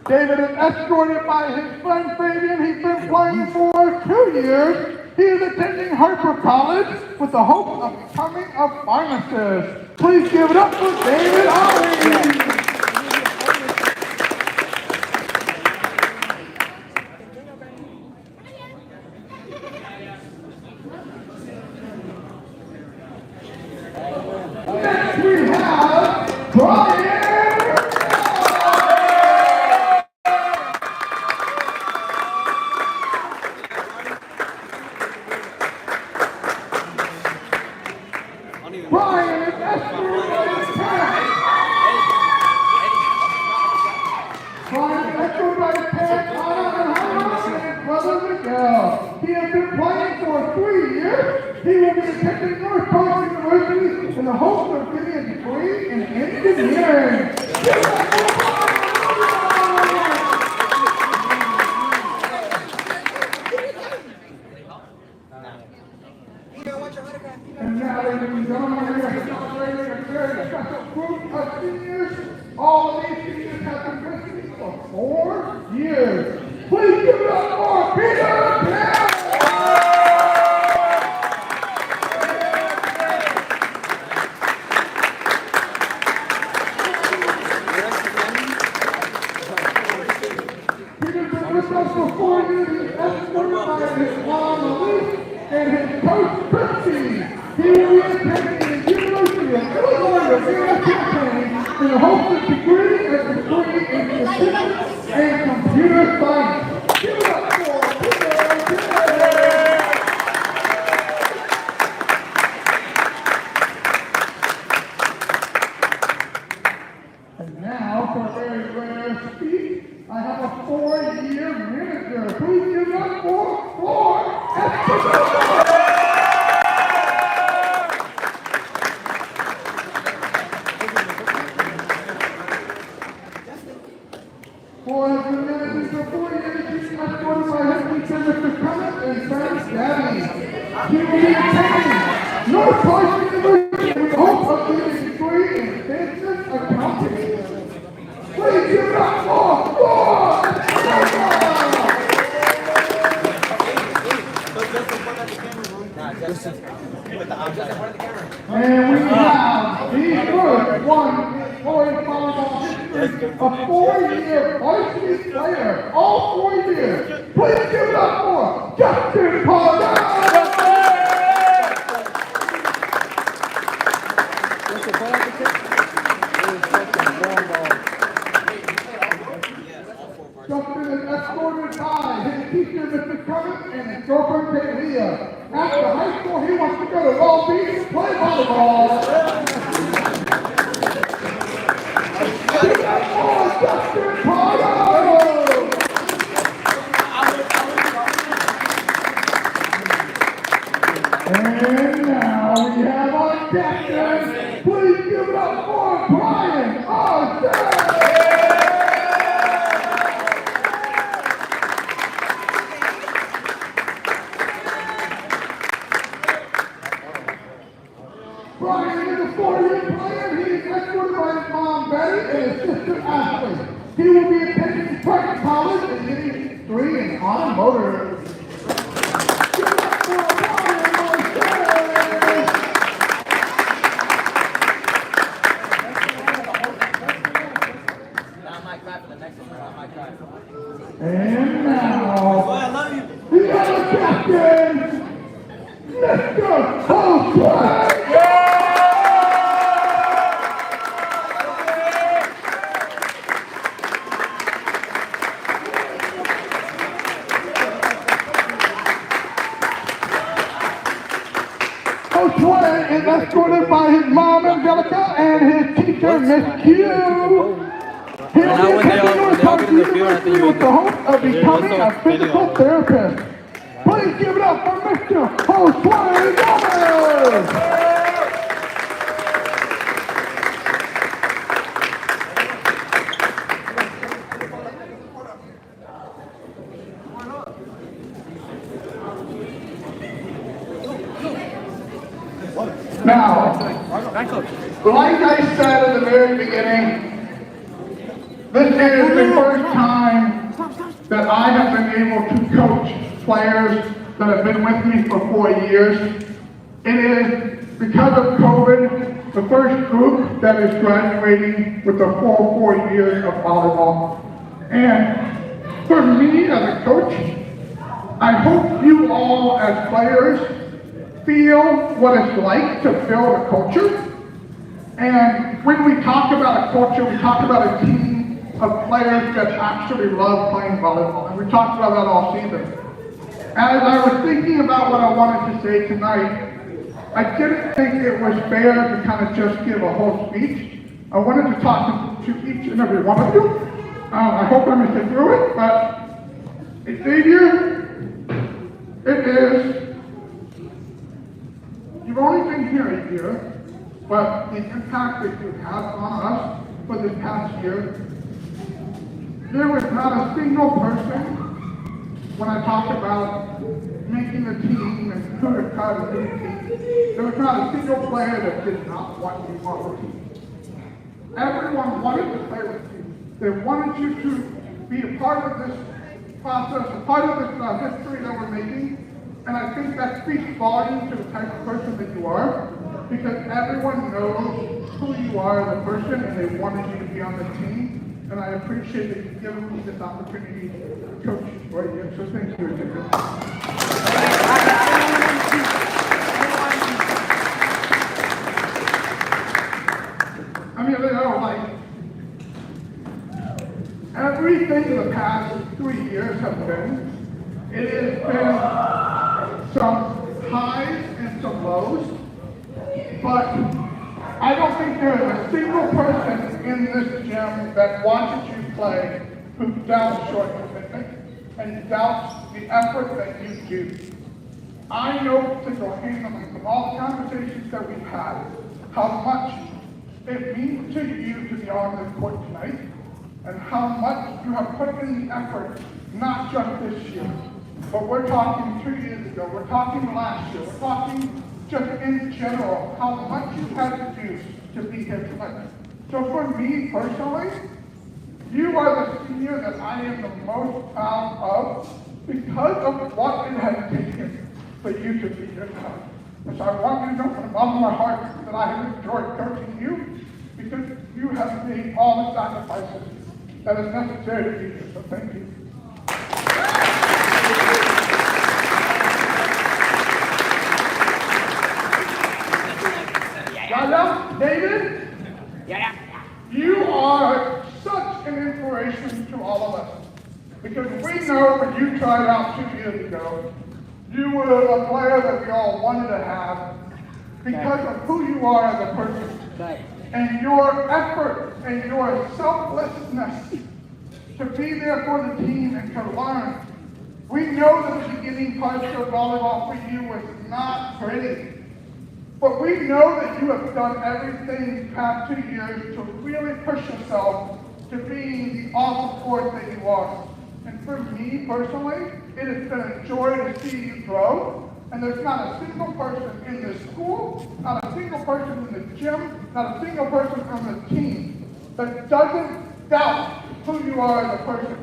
David is escorted by his friend Fabian. He's been playing for 2 years. He is attending Harper College with the hope of becoming a pharmacist. Please give it up for David Ollie. Next we have Brian. Brian is escorted by his parents. Brian is escorted by his parents, Anna and brother Miguel. He has been playing for 3 years. He will be attending North Coast University in the hopes of getting a degree in engineering. And now, ladies and gentlemen, we are celebrating a very special group of seniors. All of these seniors have been with me for 4 years. Please give it up for Peter Pan! Peter's been with us for 4 years. He's escorted by his mom, Louise, and his coach, Christy. He will be attending the University of Illinois in the hopes of degree in statistics and computer science. Give it up for Peter. And now, for a very rare speech, I have a 4-year manager. Please give it up for Festivities. For his commitment for 4 years, he's escorted by his teacher, Mr. Clement, and friend Gabby. He will be attending North Coast University with the hope of getting a degree in business accounting. Please give it up for And we have the first one in Florida volleyball history, a 4-year varsity player, all 4 years. Please give it up for Justin Pardo! Justin is escorted by his teacher, Mr. Clement, and his girlfriend, Talia. After high school, he wants to go to Long Beach and play volleyball. Justin Pardo! And now we have our captain. Please give it up for Brian Osborne! Brian is a 4-year player. He is escorted by his mom, Betty, and his sister, Ashley. He will be attending Pratt College and getting a degree in automotive. Give it up for Brian Osborne! Now I might cry for the next one. I might cry. And now, the other captain, Mr. Jose! Jose is escorted by his mom, Angelica, and his teacher, Miss Q. He will be attending North Coast University with the hope of becoming a physical therapist. Please give it up for Mr. Jose Gomez! Now, like I said in the very beginning, This is the first time that I have been able to coach players that have been with me for 4 years. It is, because of COVID, the first group that is graduating with the full 4 years of volleyball. And for me as a coach, I hope you all as players feel what it's like to build a culture. And when we talk about a culture, we talk about a team of players that actually love playing volleyball. And we talked about that all season. As I was thinking about what I wanted to say tonight, I didn't think it was fair to kind of just give a whole speech. I wanted to talk to each and every one of you. I hope I made it through it, but Xavier, it is, you've only been here a year, but the impact that you have on us for this past year, there was not a single person, when I talk about making the team and who to cut and who to keep, there was not a single player that did not want you on the team. Everyone wanted to play with you. They wanted you to be a part of this process, a part of this history that we're making. And I think that speaks volumes to the type of person that you are, because everyone knows who you are as a person and they wanted you to be on the team. And I appreciate that you've given me this opportunity to coach you right here. So thank you, Xavier. I mean, you know, like, everything in the past 3 years has been, it has been some highs and some lows, but I don't think there is a single person in this gym that watches you play who doubts your commitment and doubts the effort that you do. I know single-handedly from all the conversations that we've had how much it means to you to be on this court tonight, and how much you have put in the effort, not just this year, but we're talking 2 years ago, we're talking last year, we're talking just in general, how much you had to do to be here tonight. So for me personally, you are the senior that I am the most proud of because of what it has taken for you to be here tonight. And so I want you to know from the bottom of my heart that I have enjoyed coaching you because you have made all the sacrifices that is necessary to be here. So thank you. David, you are such an inspiration to all of us. Because we know when you tried out 2 years ago, you were a player that we all wanted to have because of who you are as a person. And your effort and your selflessness to be there for the team and to learn. We know that the beginning parts of volleyball for you was not pretty. But we know that you have done everything these past 2 years to really push yourself to being the awesome force that you are. And for me personally, it has been a joy to see you grow. And there's not a single person in this school, not a single person in the gym, not a single person on the team that doesn't doubt who you are as a person.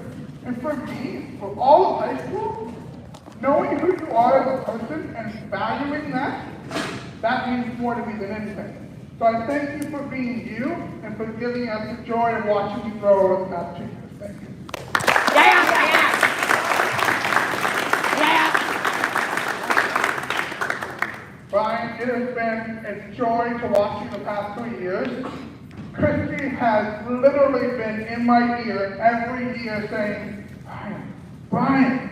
And for me, for all of high school, knowing who you are as a person and valuing that means more to me than anything. So I thank you for being you and for giving us the joy of watching you grow over the past 2 years. Thank you. Brian, it has been a joy to watch you the past 3 years. Christy has literally been in my ear every year saying, Brian,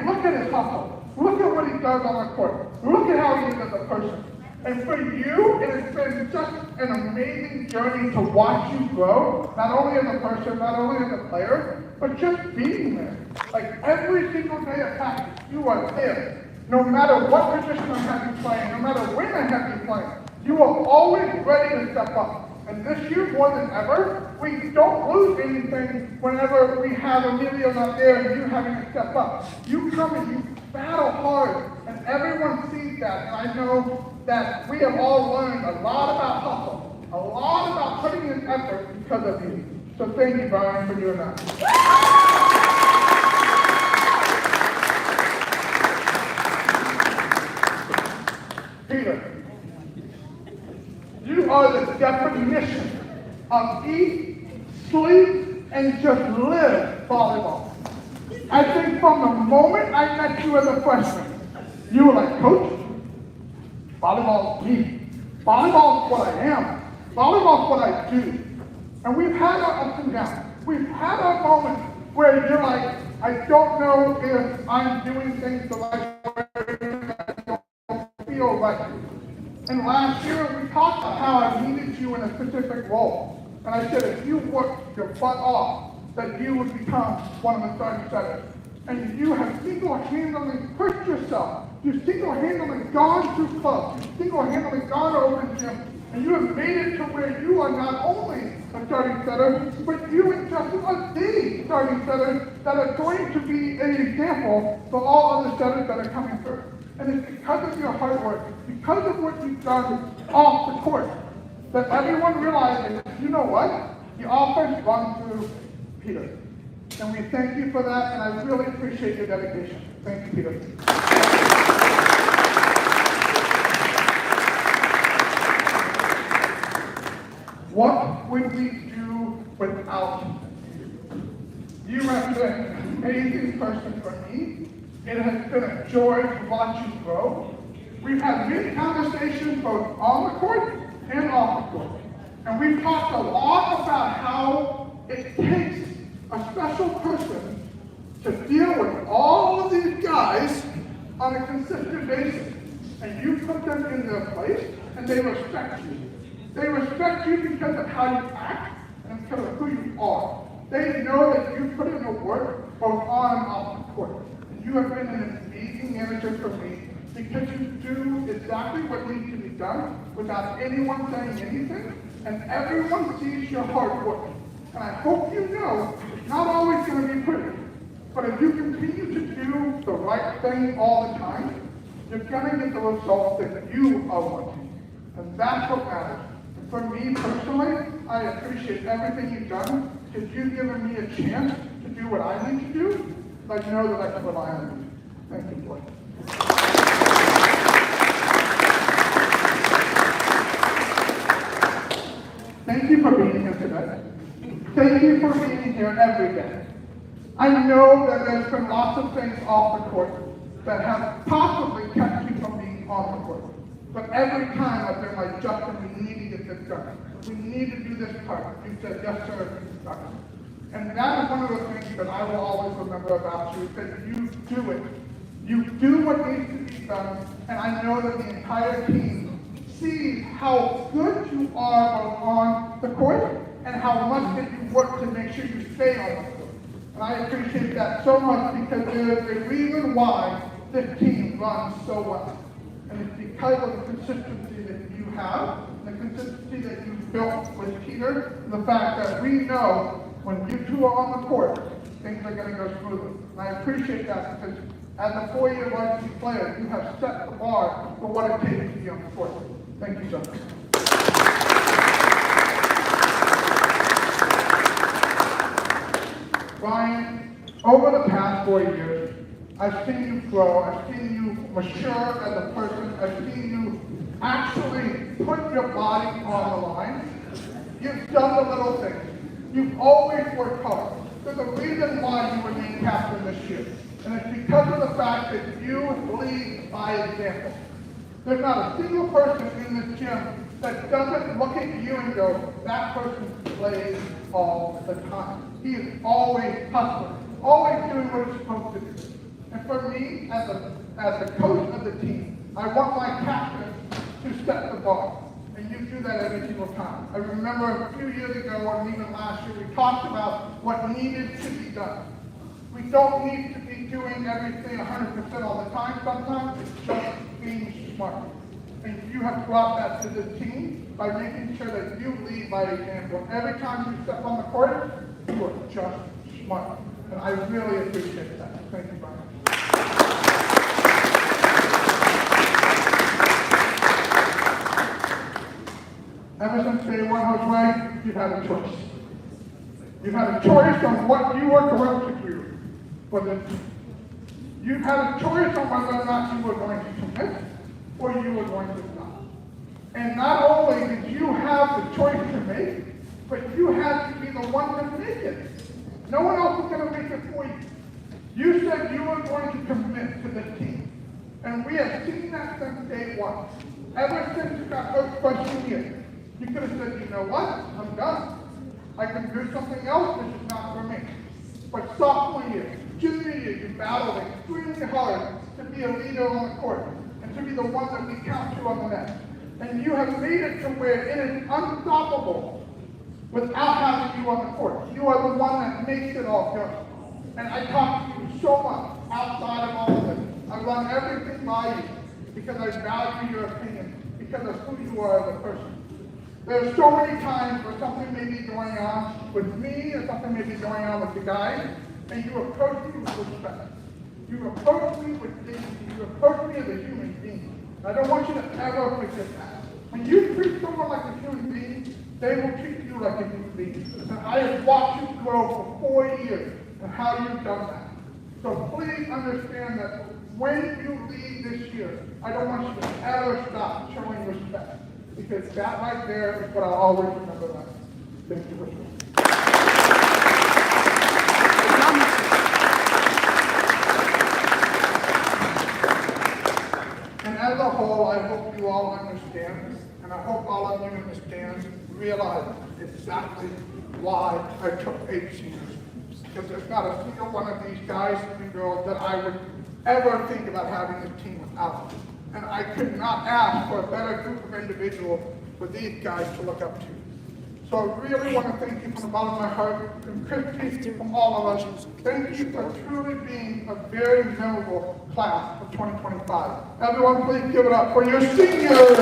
look at his hustle. Look at what he does on the court. Look at how he is as a person. And for you, it has been such an amazing journey to watch you grow, not only as a person, not only as a player, but just being there. Like every single day of practice, you are there. No matter what position I have you playing, no matter when I have you playing, you are always ready to step up. And this year, more than ever, we don't lose anything whenever we have Emilio not there and you having to step up. You come and you battle hard, and everyone sees that. And I know that we have all learned a lot about hustle, a lot about putting in effort because of you. So thank you, Brian, for doing that. Peter, you are the definition of eat, sleep, and just live volleyball. I think from the moment I met you as a freshman, you were like, Coach, volleyball is me. Volleyball is what I am. Volleyball is what I do. And we've had our ups and downs. We've had our moments where you're like, I don't know if I'm doing things the right way, I don't feel right. And last year we talked about how I needed you in a specific role. And I said if you worked your butt off, that you would become one of the starting setters. And you have single-handedly pushed yourself. You've single-handedly gone through clubs. You've single-handedly gone over the gym. And you have made it to where you are not only a starting setter, but you and Justin are the starting setters that are going to be an example for all other setters that are coming through. And it's because of your hard work, because of what you've done off the court, that everyone realizes, you know what? The offense runs through Peter. And we thank you for that, and I really appreciate your dedication. Thank you, Peter. What would we do without you? You have been an amazing person for me. It has been a joy to watch you grow. We've had many conversations both on the court and off the court. And we've talked a lot about how it takes a special person to deal with all of these guys on a consistent basis. And you put them in their place, and they respect you. They respect you because of how you act and because of who you are. They know that you put in the work both on and off the court. And you have been an amazing manager for me because you do exactly what needs to be done without anyone saying anything, and everyone sees your hard work. And I hope you know it's not always going to be pretty, but if you continue to do the right thing all the time, you're going to get the results that you are wanting. And that's what matters. And for me personally, I appreciate everything you've done because you've given me a chance to do what I need to do, but I know that I can rely on you. Thank you, boy. Thank you for being here today. Thank you for being here every day. I know that there's been lots of things off the court that have possibly kept you from being on the court. But every time I've been like, Justin, we need to get this done. We need to do this part. You said, yes, sir, it's done. And that is one of the things that I will always remember about you, is that you do it. You do what needs to be done, and I know that the entire team sees how good you are on the court and how much that you work to make sure you stay on the court. And I appreciate that so much because there is a reason why this team runs so well. And it's because of the consistency that you have, and the consistency that you've built with Peter, and the fact that we know when you two are on the court, things are going to go smoothly. And I appreciate that because as a four-year varsity player, you have set the bar for what it takes to be on the court. Thank you so much. Ryan, over the past 4 years, I've seen you grow, I've seen you mature as a person, I've seen you actually put your body on the line. You've done the little things. You've always worked hard. There's a reason why you were named captain this year. And it's because of the fact that you lead by example. There's not a single person in this gym that doesn't look at you and go, that person plays all the time. He is always hustling, always doing what he's supposed to do. And for me, as the coach of the team, I want my captain to set the bar. And you do that every single time. I remember a few years ago, and even last year, we talked about what needed to be done. We don't need to be doing everything 100% all the time. Sometimes it's just being smart. And you have brought that to the team by making sure that you lead by example. Every time you step on the court, you are just smart. And I really appreciate that. Thank you, Brian. Ever since day one, Jose, you've had a choice. You had a choice on what you were going to do for the team. You had a choice on whether or not you were going to commit or you were going to stop. And not only did you have the choice to make, but you had to be the one to make it. No one else was going to make it for you. You said you were going to commit to the team. And we have seen that since day one. Ever since you got those freshman year, you could have said, you know what, I'm done. I can do something else, this is not for me. But sophomore year, junior year, you battled extremely hard to be a leader on the court and to be the one that we count to on the net. And you have made it to where it is unstoppable without having you on the court. You are the one that makes it all go. And I talk to you so much outside of all of this. I run everything by you because I value your opinion, because of who you are as a person. There's so many times where something may be going on with me or something may be going on with the guys, and you approach me with respect. You approach me with dignity. You approach me as a human being. I don't want you to ever forget that. When you treat someone like a human being, they will treat you like a human being. And I have watched you grow for 4 years and how you've done that. So please understand that when you leave this year, I don't want you to ever stop showing respect. Because that right there is what I'll always remember that. Thank you for listening. And as a whole, I hope you all understand, and I hope all of you understand, realize exactly why I took 8 seniors. Because there's not a single one of these guys and girls that I would ever think about having a team without. And I could not ask for a better group of individuals for these guys to look up to. So I really want to thank you from the bottom of my heart, and Chris, from all of us. Thank you for truly being a very memorable class of 2025. Everyone, please give it up for your seniors.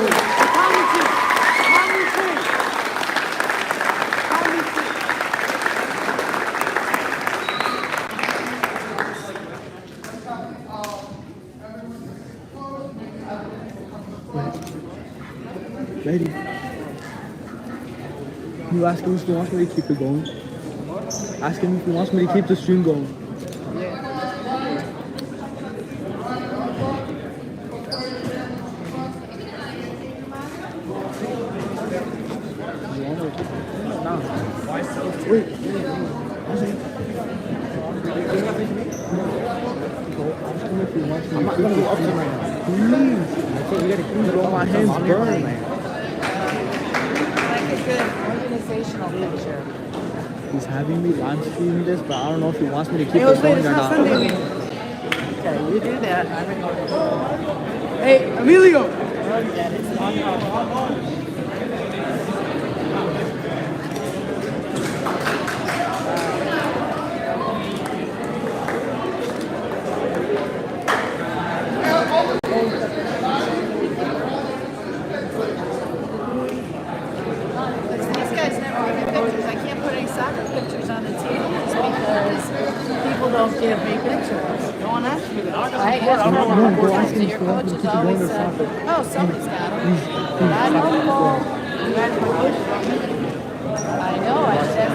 Lady, you ask him if he wants me to keep it going. Ask him if he wants me to keep the stream going. Wait. I'm not gonna go up to him right now. Please. You gotta keep it on my hands burn, man. Like a good organizational picture. He's having me live stream this, but I don't know if he wants me to keep Hey, it wait, going it's or not not. Sunday. Okay, you do that. Hey, Emilio! It's on don't give me pictures. No one asked me that. I asked for one more time. So your coaches always said, oh, somebody's got it. But I know them all. I know. I said,